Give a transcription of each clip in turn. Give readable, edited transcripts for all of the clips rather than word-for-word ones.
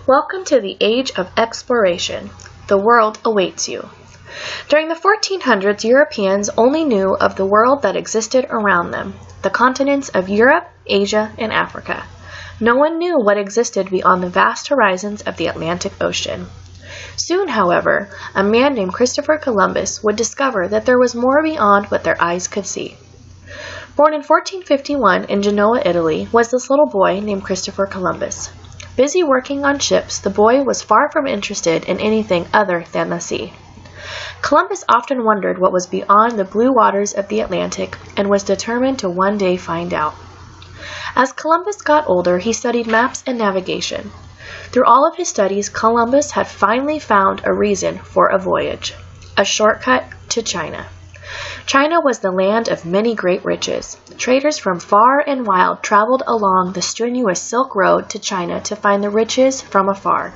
Welcome to the age of exploration. The world awaits you. During the 1400s, Europeans only knew of the world that existed around them, the continents of Europe, Asia, and Africa. No one knew what existed beyond the vast horizons of the Atlantic Ocean. Soon, however, a man named Christopher Columbus would discover that there was more beyond what their eyes could see. Born in 1451 in Genoa, Italy, was this little boy named Christopher Columbus. Busy working on ships, the boy was far from interested in anything other than the sea. Columbus often wondered what was beyond the blue waters of the Atlantic and was determined to one day find out. As Columbus got older, he studied maps and navigation. Through all of his studies, Columbus had finally found a reason for a voyage, a shortcut to China. China was the land of many great riches. Traders from far and wide traveled along the strenuous Silk Road to China to find the riches from afar.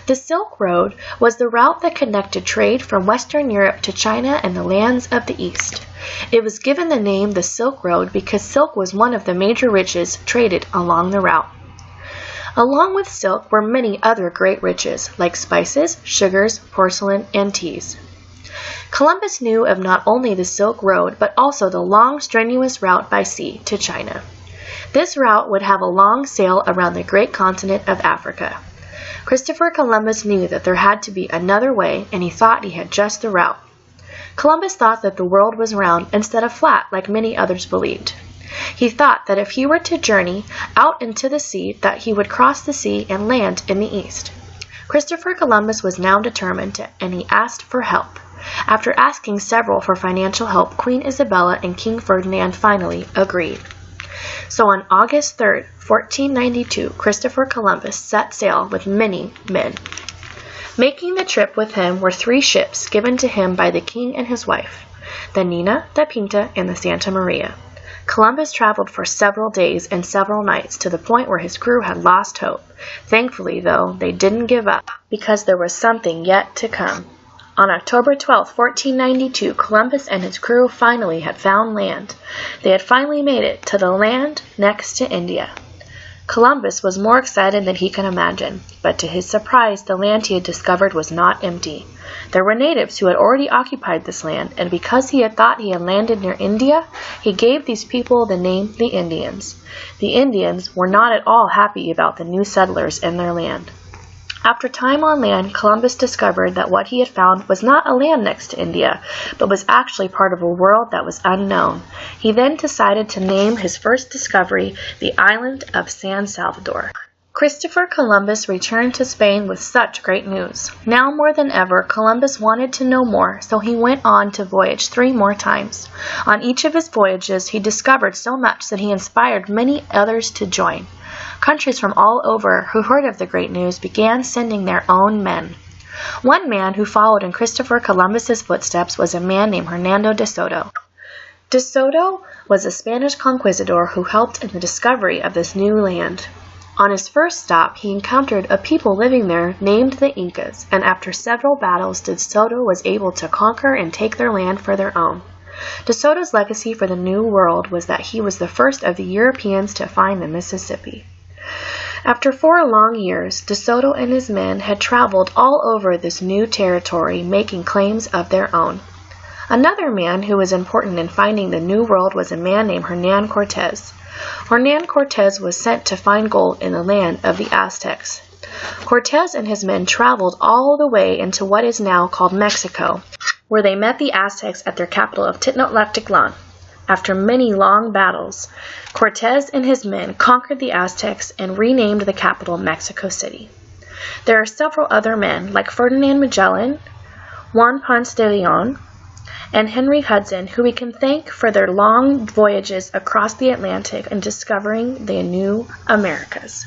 The Silk Road was the route that connected trade from Western Europe to China and the lands of the East. It was given the name the Silk Road because silk was one of the major riches traded along the route. Along with silk were many other great riches, like spices, sugars, porcelain, and teas. Columbus knew of not only the Silk Road, but also the long, strenuous route by sea to China. This route would have a long sail around the great continent of Africa. Christopher Columbus knew that there had to be another way, and he thought he had just the route. Columbus thought that the world was round instead of flat, like many others believed. He thought that if he were to journey out into the sea, that he would cross the sea and land in the east. Christopher Columbus was now determined, and he asked for help. After asking several for financial help, Queen Isabella and King Ferdinand finally agreed. So on August 3, 1492, Christopher Columbus set sail with many men. Making the trip with him were 3 ships given to him by the king and his wife, the Nina, the Pinta, and the Santa Maria. Columbus traveled for several days and several nights to the point where his crew had lost hope. Thankfully, though, they didn't give up because there was something yet to come. On October 12, 1492, Columbus and his crew finally had found land. They had finally made it to the land next to India. Columbus was more excited than he could imagine, but to his surprise, the land he had discovered was not empty. There were natives who had already occupied this land, and because he had thought he had landed near India, he gave these people the name the Indians. The Indians were not at all happy about the new settlers in their land. After time on land, Columbus discovered that what he had found was not a land next to India, but was actually part of a world that was unknown. He then decided to name his first discovery the island of San Salvador. Christopher Columbus returned to Spain with such great news. Now more than ever, Columbus wanted to know more, so he went on to voyage 3 more times. On each of his voyages, he discovered so much that he inspired many others to join. Countries from all over who heard of the great news began sending their own men. One man who followed in Christopher Columbus's footsteps was a man named Hernando de Soto. De Soto was a Spanish conquistador who helped in the discovery of this new land. On his first stop, he encountered a people living there named the Incas, and after several battles, De Soto was able to conquer and take their land for their own. De Soto's legacy for the New World was that he was the first of the Europeans to find the Mississippi. After 4 long years, De Soto and his men had traveled all over this new territory, making claims of their own. Another man who was important in finding the New World was a man named Hernan Cortez. Hernan Cortez was sent to find gold in the land of the Aztecs. Cortez and his men traveled all the way into what is now called Mexico, where they met the Aztecs at their capital of Tenochtitlan. After many long battles, Cortez and his men conquered the Aztecs and renamed the capital Mexico City. There are several other men, like Ferdinand Magellan, Juan Ponce de Leon, and Henry Hudson, who we can thank for their long voyages across the Atlantic and discovering the new Americas.